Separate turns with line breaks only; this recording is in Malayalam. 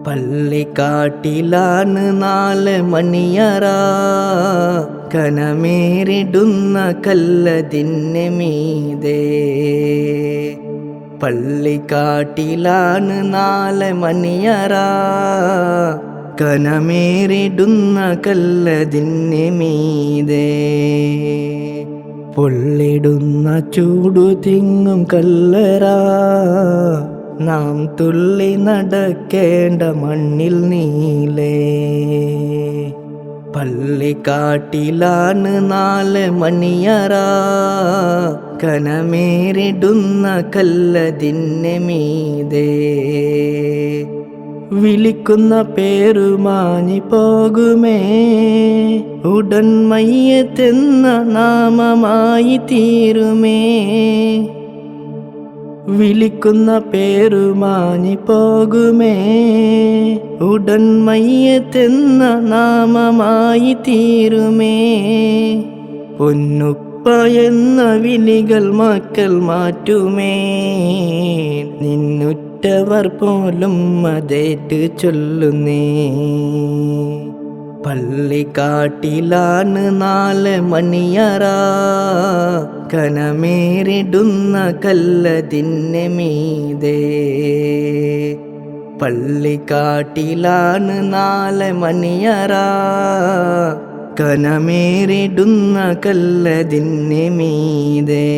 പള്ളിക്കാട്ടിലാണ് 4 മണിയറ, കനമേറിടുന്ന കല്ലതിന് മീതെ. പള്ളിക്കാട്ടിലാണ് 4 മണിയറ, കനമേറിടുന്ന കല്ലതിന് മീതെ. പൊള്ളിടുന്ന ചൂടു തിങ്ങും കല്ലറ, നാം തുള്ളി നടക്കേണ്ട മണ്ണിൽ നീലേ. പള്ളിക്കാട്ടിലാണ് 4 മണിയറ, കനമേറിടുന്ന കല്ലതിന് മീതെ. വിളിക്കുന്ന പേരു മാഞ്ഞി പോകുമേ, ഉടൻ മയ്യത്തെന്ന നാമമായി തീരുമേ. വിളിക്കുന്ന പേരു മാഞ്ഞി പോകുമേ, ഉടൻ മയ്യത്തെന്ന നാമമായി തീരുമേ. പൊന്നുപ്പ എന്ന വിളികൾ മക്കൾ മാറ്റുമേ, നിന്നുറ്റവർ പോലും അതേറ്റ് ചൊല്ലുന്നേ. പള്ളിക്കാട്ടിലാണ് 4 മണിയറ, കനമേറിടുന്ന കല്ലതിന് മീതെ. പള്ളിക്കാട്ടിലാണ് 4 മണിയറ, കനമേറിടുന്ന കല്ലതിന് മീതെ.